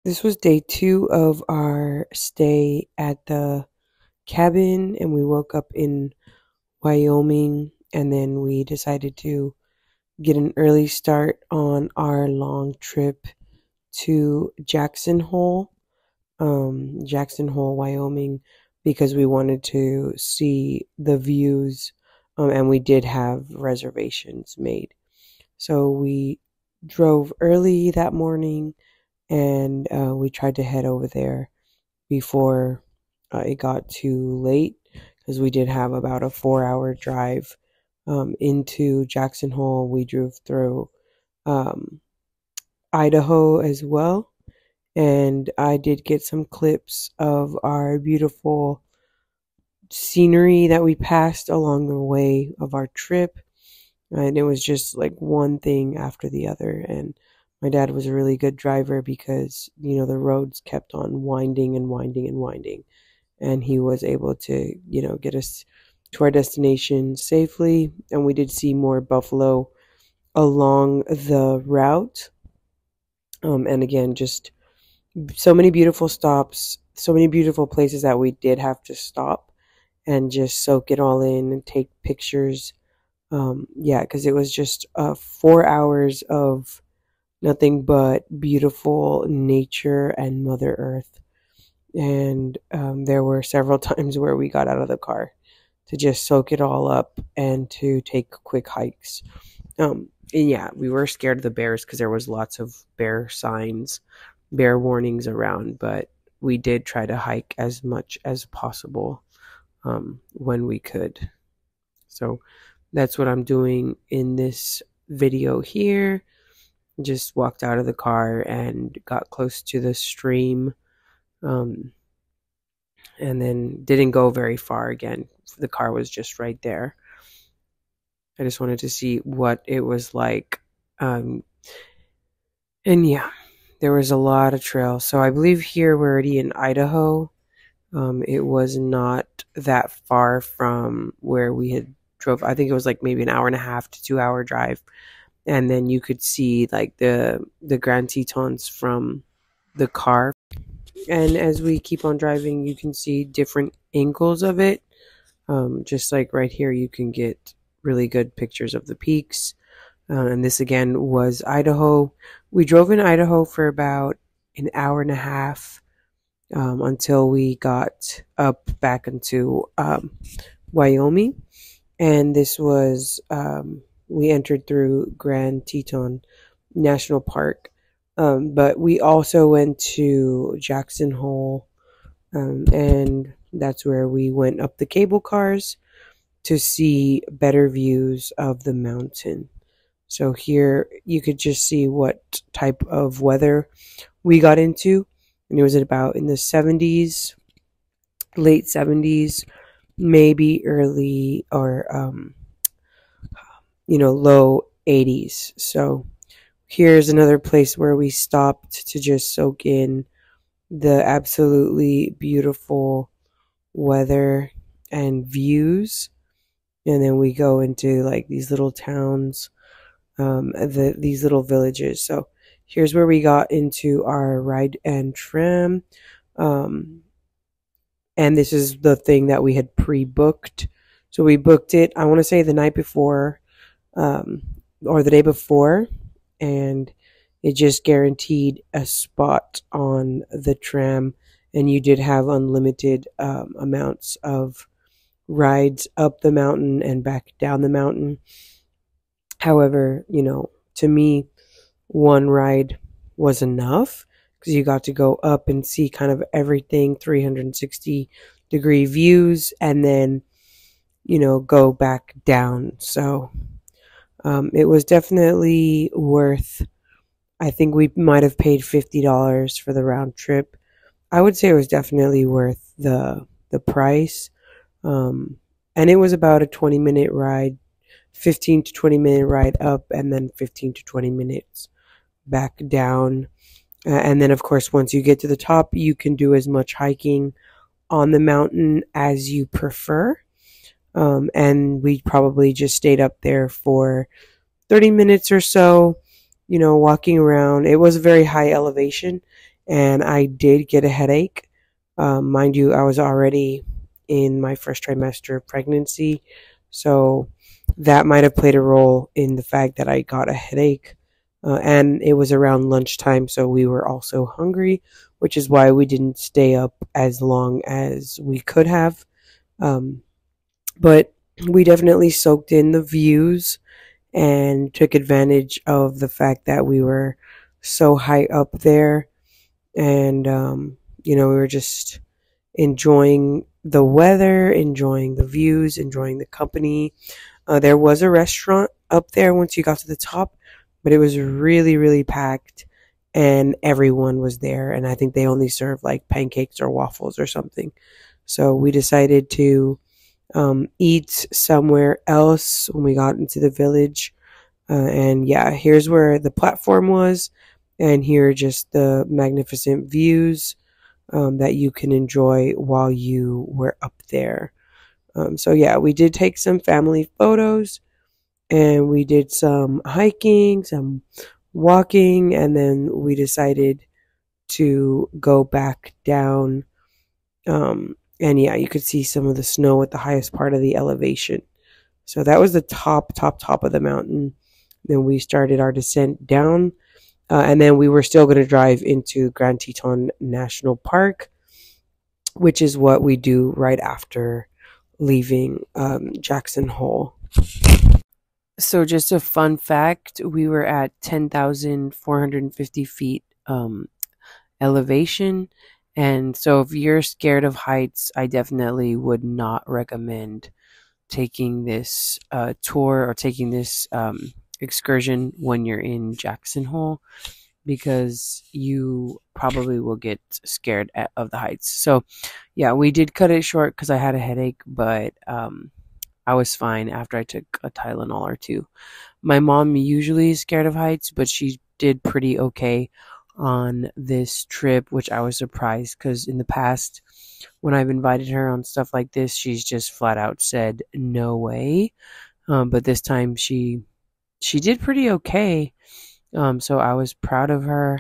This was day 2 of our stay at the cabin, and we woke up in Wyoming, and then we decided to get an early start on our long trip to Jackson Hole, Wyoming, because we wanted to see the views, and we did have reservations made. So we drove early that morning, and we tried to head over there before it got too late, because we did have about a 4-hour drive into Jackson Hole. We drove through um, Idaho as well, and I did get some clips of our beautiful scenery that we passed along the way of our trip. And it was just like one thing after the other. And my dad was a really good driver because, the roads kept on winding and winding and winding. And he was able to, get us to our destination safely. And we did see more buffalo along the route. And again, just so many beautiful stops, so many beautiful places that we did have to stop and just soak it all in and take pictures. Yeah, because it was just 4 hours of nothing but beautiful nature and Mother Earth. And there were several times where we got out of the car to just soak it all up and to take quick hikes. And yeah, we were scared of the bears because there was lots of bear signs, bear warnings around, but we did try to hike as much as possible when we could. So that's what I'm doing in this video here. Just walked out of the car and got close to the stream, and then didn't go very far again. The car was just right there. I just wanted to see what it was like. And yeah, there was a lot of trails. So I believe here we're already in Idaho. It was not that far from where we had drove. I think it was like maybe an hour and a half to 2-hour drive. And then you could see like the Grand Tetons from the car. And as we keep on driving, you can see different angles of it. Just like right here, you can get really good pictures of the peaks. And this again was Idaho. We drove in Idaho for about an hour and a half until we got up back into Wyoming. And this was, we entered through Grand Teton National Park. But we also went to Jackson Hole, and that's where we went up the cable cars to see better views of the mountain. So here you could just see what type of weather we got into. And it was about in the 70s, late 70s, maybe early or, low 80s. So here's another place where we stopped to just soak in the absolutely beautiful weather and views. And then we go into like these little towns, these little villages. So here's where we got into our ride and tram. And this is the thing that we had pre-booked. So we booked it, I want to say the night before, or the day before. And it just guaranteed a spot on the tram. And you did have unlimited amounts of rides up the mountain and back down the mountain. However, to me, one ride was enough because you got to go up and see kind of everything, 360-degree views, and then, go back down. So it was definitely worth, I think we might have paid $50 for the round trip. I would say it was definitely worth the price. And it was about a 20-minute ride, 15 to 20-minute ride up, and then 15 to 20 minutes back down. And then, of course, once you get to the top, you can do as much hiking on the mountain as you prefer. And we probably just stayed up there for 30 minutes or so, walking around. It was a very high elevation, and I did get a headache. Mind you, I was already in my first trimester of pregnancy, so that might have played a role in the fact that I got a headache. And it was around lunchtime, so we were also hungry, which is why we didn't stay up as long as we could have. Um, but we definitely soaked in the views and took advantage of the fact that we were so high up there. And, we were just enjoying the weather, enjoying the views, enjoying the company. There was a restaurant up there once you got to the top, but it was really, really packed and everyone was there. And I think they only served like pancakes or waffles or something. So we decided to eat somewhere else when we got into the village. And yeah, here's where the platform was, and here are just the magnificent views that you can enjoy while you were up there. So yeah, we did take some family photos, and we did some hiking, some walking, and then we decided to go back down. And yeah, you could see some of the snow at the highest part of the elevation. So that was the top of the mountain. Then we started our descent down, and then we were still going to drive into Grand Teton National Park, which is what we do right after leaving Jackson Hole. So, just a fun fact, we were at 10,450 feet elevation. And so, if you're scared of heights, I definitely would not recommend taking this tour or taking this excursion when you're in Jackson Hole, because you probably will get scared of the heights. So, yeah, we did cut it short because I had a headache, but I was fine after I took a Tylenol or two. My mom usually is scared of heights, but she did pretty okay on this trip, which I was surprised because in the past, when I've invited her on stuff like this, she's just flat out said no way. But this time she did pretty okay. So I was proud of her.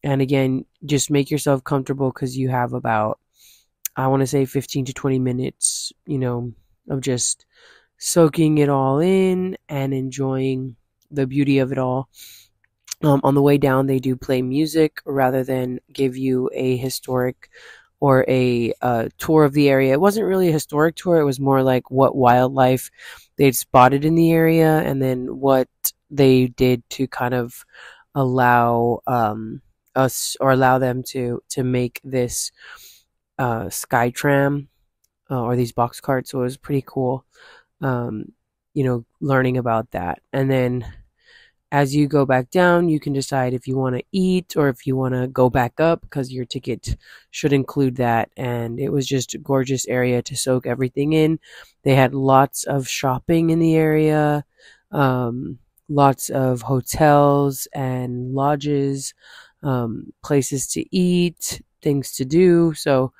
And again, just make yourself comfortable because you have about, I want to say 15 to 20 minutes, of just soaking it all in and enjoying the beauty of it all. On the way down, they do play music rather than give you a historic or a tour of the area. It wasn't really a historic tour. It was more like what wildlife they'd spotted in the area, and then what they did to kind of allow us, or allow them to make this sky tram or these box carts. So it was pretty cool, learning about that. And then as you go back down, you can decide if you want to eat or if you want to go back up, because your ticket should include that. And it was just a gorgeous area to soak everything in. They had lots of shopping in the area, lots of hotels and lodges, places to eat, things to do. So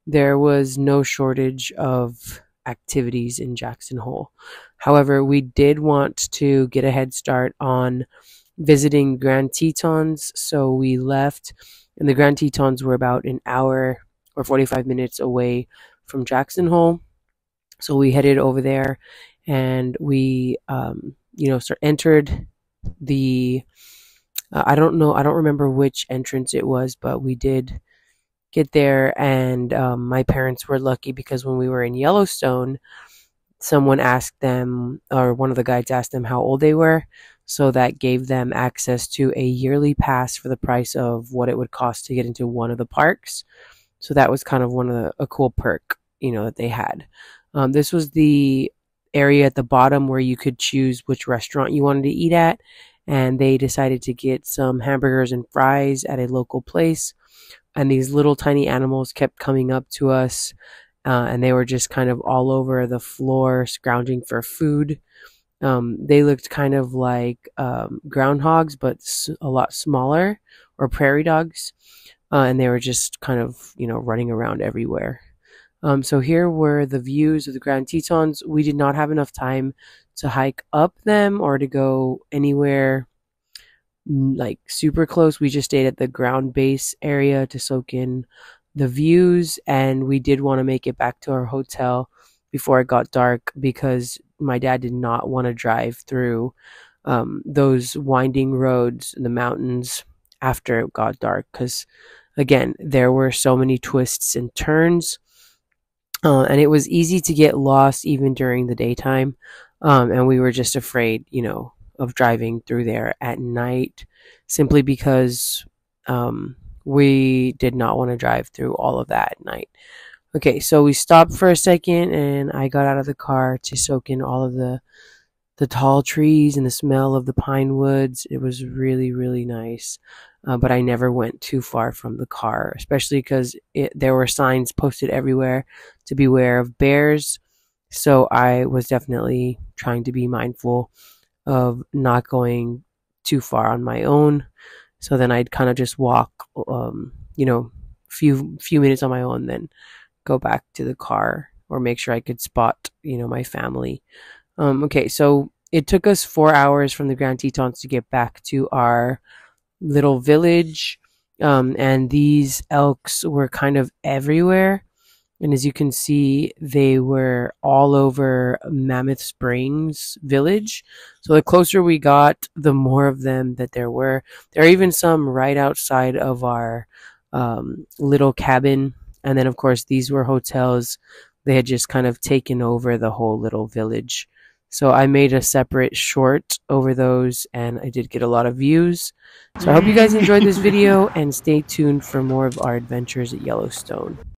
there was no shortage of activities in Jackson Hole. However, we did want to get a head start on visiting Grand Tetons, so we left, and the Grand Tetons were about an hour or 45 minutes away from Jackson Hole. So we headed over there, and we, entered the, I don't remember which entrance it was, but we did get there, and my parents were lucky because when we were in Yellowstone, someone asked them, or one of the guides asked them how old they were, so that gave them access to a yearly pass for the price of what it would cost to get into one of the parks. So that was kind of a cool perk, that they had. This was the area at the bottom where you could choose which restaurant you wanted to eat at, and they decided to get some hamburgers and fries at a local place. And these little tiny animals kept coming up to us, and they were just kind of all over the floor scrounging for food. They looked kind of like groundhogs, but a lot smaller, or prairie dogs. And they were just kind of, running around everywhere. So here were the views of the Grand Tetons. We did not have enough time to hike up them or to go anywhere like super close. We just stayed at the ground base area to soak in the views, and we did want to make it back to our hotel before it got dark because my dad did not want to drive through those winding roads in the mountains after it got dark because again there were so many twists and turns, and it was easy to get lost even during the daytime. And we were just afraid, of driving through there at night simply because we did not want to drive through all of that at night. Okay, so we stopped for a second and I got out of the car to soak in all of the tall trees and the smell of the pine woods. It was really, really nice. But I never went too far from the car, especially because there were signs posted everywhere to beware of bears. So I was definitely trying to be mindful of not going too far on my own. So then I'd kind of just walk, few minutes on my own, then go back to the car or make sure I could spot, my family. Okay, so it took us 4 hours from the Grand Tetons to get back to our little village, and these elks were kind of everywhere. And as you can see, they were all over Mammoth Springs village. So the closer we got, the more of them that there were. There are even some right outside of our little cabin. And then, of course, these were hotels. They had just kind of taken over the whole little village. So I made a separate short over those, and I did get a lot of views. So I hope you guys enjoyed this video, and stay tuned for more of our adventures at Yellowstone.